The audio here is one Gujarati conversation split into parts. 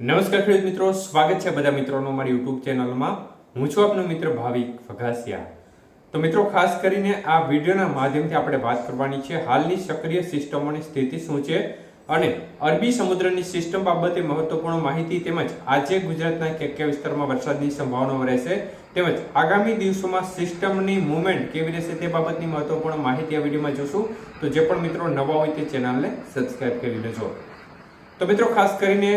નમસ્કાર ખેડૂત મિત્રો, સ્વાગત છે બધા મિત્રોનો મારી યુટ્યુબ ચેનલમાં। હું છું આપનો મિત્ર ભાવિક વઘાસિયા। તો મિત્રો, ખાસ કરીને આ વિડીયોના માધ્યમથી આપણે વાત કરવાની છે હાલની સક્રિય સિસ્ટમોની સ્થિતિ શું છે અને અરબી સમુદ્રની સિસ્ટમ બાબતે મહત્વપૂર્ણ માહિતી તેમજ આજે ગુજરાતના કયા વિસ્તારમાં વરસાદની સંભાવનાઓ રહેશે તેમજ આગામી દિવસોમાં સિસ્ટમની મૂવમેન્ટ કેવી રહેશે તે બાબતની મહત્વપૂર્ણ માહિતી આ વિડીયોમાં જોશું। તો જે પણ મિત્રો નવા હોય તે ચેનલને સબસ્ક્રાઇબ કરી લેજો। તો મિત્રો, ખાસ કરીને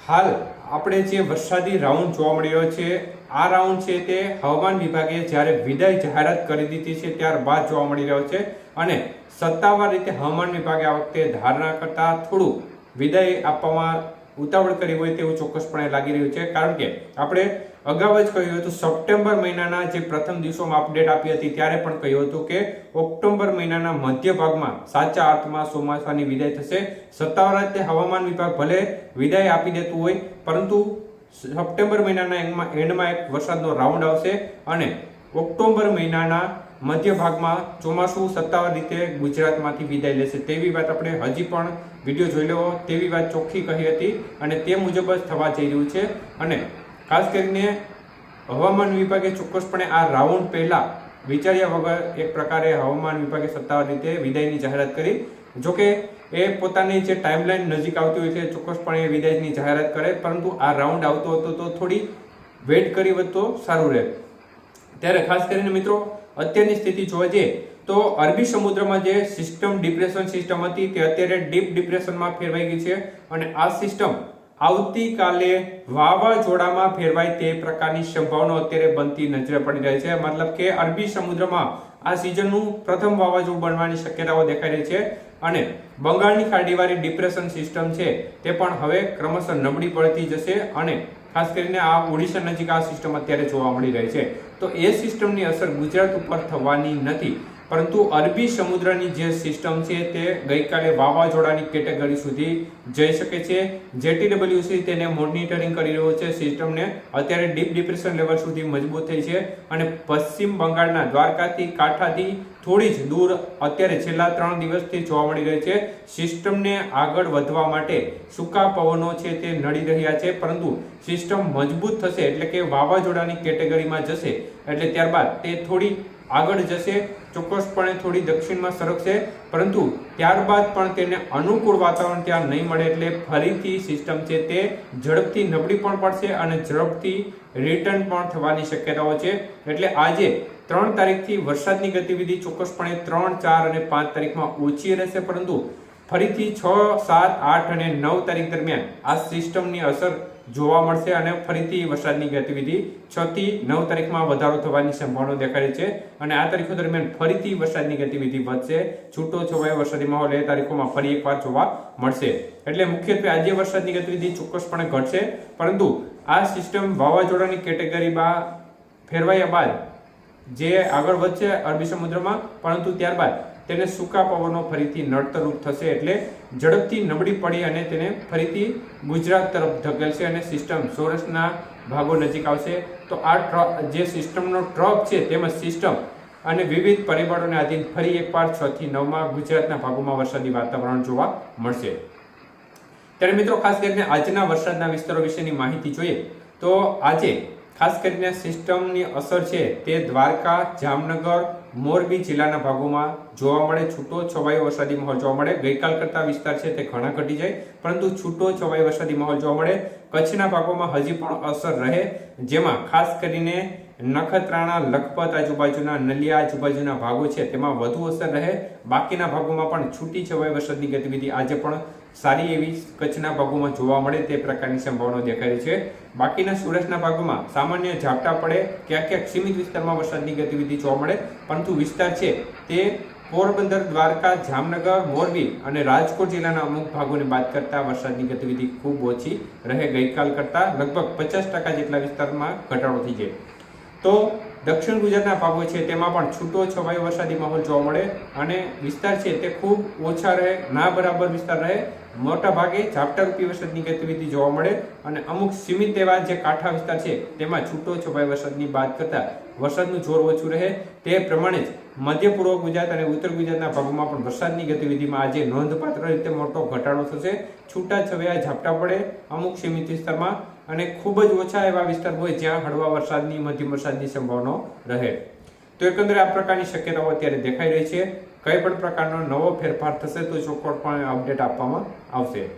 હાલ આપણે જે વરસાદી રાઉન્ડ જોવા મળી રહ્યો છે, આ રાઉન્ડ છે તે હવામાન વિભાગે જ્યારે વિદાય જાહેરાત કરી દીધી છે ત્યારબાદ જોવા મળી રહ્યો છે અને સત્તાવાર રીતે હવામાન વિભાગે આ વખતે ધારણા કરતા થોડું વિદાય આપવામાં ઉતાવળ કરી હોય તેવું ચોક્કસપણે લાગી રહ્યું છે। કારણ કે આપણે અગાઉ જ કહ્યું હતું, સપ્ટેમ્બર મહિનાના જે પ્રથમ દિવસોમાં અપડેટ આપી હતી ત્યારે પણ કહ્યું હતું કે ઓક્ટોબર મહિનાના મધ્ય ભાગમાં સાચા અર્થમાં ચોમાસાની વિદાય થશે। સત્તાવાર રીતે હવામાન વિભાગ ભલે વિદાય આપી દેતું હોય, પરંતુ સપ્ટેમ્બર મહિનાના એન્ડમાં એક વરસાદનો રાઉન્ડ આવશે અને ઓક્ટોબર મહિનાના મધ્ય ભાગમાં ચોમાસું સત્તાવાર રીતે ગુજરાતમાંથી વિદાય લેશે તેવી વાત આપણે હજી પણ વિડીયો જોઈ લેવો તેવી વાત ચોખ્ખી કહી હતી અને તે મુજબ જ થવા જઈ રહ્યું છે। અને ખાસ કરીને હવામાન વિભાગે ચોક્કસપણે આ રાઉન્ડ પહેલા વિચાર્યા વગર એક પ્રકારે હવામાન વિભાગે સત્તાવાર રીતે વિદાયની જાહેરાત કરી। જોકે એ પોતાની જે ટાઈમલાઈન નજીક આવતી હોય છે ચોક્કસપણે વિદાયની જાહેરાત કરે, પરંતુ આ રાઉન્ડ આવતો હતો તો થોડી વેઇટ કરી હોત તો સારું રહે। ત્યારે ખાસ કરીને મિત્રો, અત્યારની સ્થિતિ જોવા જઈએ તો અરબી સમુદ્રમાં જે સિસ્ટમ ડિપ્રેશન સિસ્ટમ હતી તે અત્યારે ડીપ ડિપ્રેશનમાં ફેરવાઈ ગઈ છે અને આ સિસ્ટમ આવતીકાલે વાવાઝોડામાં ફેરવાય તે પ્રકારની સંભાવના અત્યારે બનતી નજરે પડી રહી છે। મતલબ કે અરબી સમુદ્રમાં આ સિઝનનું પ્રથમ વાવાઝોડું બનવાની શક્યતાઓ દેખાઈ રહી છે અને બંગાળની ખાડીવાળી ડિપ્રેશન સિસ્ટમ છે તે પણ હવે ક્રમશઃ નબળી પડતી જશે અને ખાસ કરીને આ ઓડિશા નજીક આ સિસ્ટમ અત્યારે જોવા મળી રહી છે। તો એ સિસ્ટમની અસર ગુજરાત ઉપર થવાની નથી, પરંતુ અરબી સમુદ્રની જે સિસ્ટમ છે તે ગઈકાલે વાવાઝોડાની કેટેગરી સુધી જઈ શકે છે। JTWC તેને મોનિટરિંગ કરી રહ્યો છે સિસ્ટમને। અત્યારે ડીપ ડિપ્રેશન લેવલ સુધી મજબૂત થઈ છે અને પશ્ચિમ બંગાળના દ્વારકાથી કાંઠાથી થોડી જ દૂર અત્યારે છેલ્લા 3 દિવસથી જોવા મળી રહી છે। સિસ્ટમને આગળ વધવા માટે સૂકા પવનો છે તે નડી રહ્યા છે, પરંતુ સિસ્ટમ મજબૂત થશે એટલે કે વાવાઝોડાની કેટેગરીમાં જશે એટલે ત્યારબાદ તે થોડી આગળ જશે, ચોક્કસપણે થોડી દક્ષિણમાં સરકશે, પરંતુ ત્યારબાદ પણ તેને અનુકૂળ વાતાવરણ ત્યાં નહીં મળે એટલે ફરીથી સિસ્ટમ છે તે ઝડપથી નબળી પણ પડશે અને ઝડપથી રિટર્ન પણ થવાની શક્યતાઓ છે। એટલે આજે 3 તારીખથી વરસાદની ગતિવિધિ ચોક્કસપણે 3, 4 અને 5 તારીખમાં ઓછી રહેશે, પરંતુ ફરીથી 6, 7, 8 અને 9 તારીખ દરમિયાન આ સિસ્ટમની અસર જોવા મળશે અને ફરીથી વરસાદની ગતિવિધિ 6 થી 9 તારીખમાં વધારો થવાની સંભાવના દેખાય છે અને આ તારીખો દરમિયાન ફરીથી વરસાદની ગતિવિધિ વધશે। છૂટો છવાયો વરસાદી માહોલ એ તારીખોમાં ફરી એકવાર જોવા મળશે। એટલે મુખ્યત્વે આજે વરસાદની ગતિવિધિ ચોક્કસપણે ઘટશે, પરંતુ આ સિસ્ટમ વાવાઝોડાની કેટેગરીમાં ફેરવાયા બાદ જે આગળ વધશે અરબી સમુદ્રમાં, પરંતુ ત્યારબાદ તેને સૂકા પવનો ફરીથી નડતરરૂપ થશે એટલે ઝડપથી નબળી પડી અને તેને ફરીથી ગુજરાત તરફ ધકેલશે અને સિસ્ટમ સૌરાષ્ટ્રના ભાગો નજીક આવશે। તો આ જે સિસ્ટમનો ટ્રક છે તેમજ સિસ્ટમ અને વિવિધ પરિબળોને આધીન ફરી એકવાર 6 થી 9માં ગુજરાતના ભાગોમાં વરસાદી વાતાવરણ જોવા મળશે। ત્યારે મિત્રો, ખાસ કરીને આજના વરસાદના વિસ્તારો વિશેની માહિતી જોઈએ તો આજે ખાસ કરીને સિસ્ટમની અસર છે તે દ્વારકા, જામનગર, મોરબી જિલ્લાના ભાગોમાં જોવા મળે। છૂટો છવાયો વરસાદી માહોલ જોવા મળે। ગઈકાલ કરતા વિસ્તાર છે તે ઘણા ઘટી જાય, પરંતુ છૂટો છવાયો વરસાદી માહોલ જોવા મળે। કચ્છના ભાગોમાં હજી પણ અસર રહે, જેમાં ખાસ કરીને નખત્રાણા, લખપત આજુબાજુના, નલિયા આજુબાજુના ભાગો છે તેમાં વધુ અસર રહે। બાકીના ભાગોમાં પણ છૂટી છવાઈ વરસાદની ગતિવિધિ આજે પણ સારી એવી કચ્છના ભાગોમાં જોવા મળે તે પ્રકારની સંભાવના દેખાય છે। બાકીના સૌરાષ્ટ્રના ભાગોમાં સામાન્ય ઝાપટા પડે, ક્યાંક સીમિત વિસ્તારમાં વરસાદની ગતિવિધિ જોવા મળે, પરંતુ વિસ્તાર છે તે પોરબંદર, દ્વારકા, જામનગર, મોરબી અને રાજકોટ જિલ્લાના અમુક ભાગોને બાદ કરતા વરસાદની ગતિવિધિ ખૂબ ઓછી રહે। ગઈકાલ કરતા લગભગ 50% જેટલા વિસ્તારમાં ઘટાડો થઈ જાય। તો દક્ષિણ ગુજરાતના ભાગો છે તેમાં પણ છૂટો છવાયો વરસાદી માહોલ જોવા મળે અને વિસ્તાર છે તે ખૂબ ઓછા રહે, ના બરાબર વિસ્તાર રહે। મોટા ભાગે ઝાપટારૂપી વરસાદની ગતિવિધિ જોવા મળે અને અમુક સીમિત એવા જે કાંઠા વિસ્તાર છે તેમાં છૂટો છવાયો વરસાદની બાદ કરતા વરસાદનું જોર ઓછું રહે। તે પ્રમાણે જ મધ્ય પૂર્વ ગુજરાત અને ઉત્તર ગુજરાતના ભાગોમાં પણ વરસાદની ગતિવિધિમાં આજે નોંધપાત્ર રીતે મોટો ઘટાડો થશે. છૂટાછવાયા ઝાપટા પડે અમુક સીમિત વિસ્તારમાં અને ખૂબ જ ઓછા એવા વિસ્તાર હોય જ્યાં હળવા વરસાદની મધ્યમ વરસાદની સંભાવના રહે. તો એકંદરે આ પ્રકારની શક્યતાઓ અત્યારે દેખાઈ રહી છે. કઈ પણ પ્રકારનો નવો ફેરફાર થશે તો ચોક્કસપણે અપડેટ આપવામાં આવશે.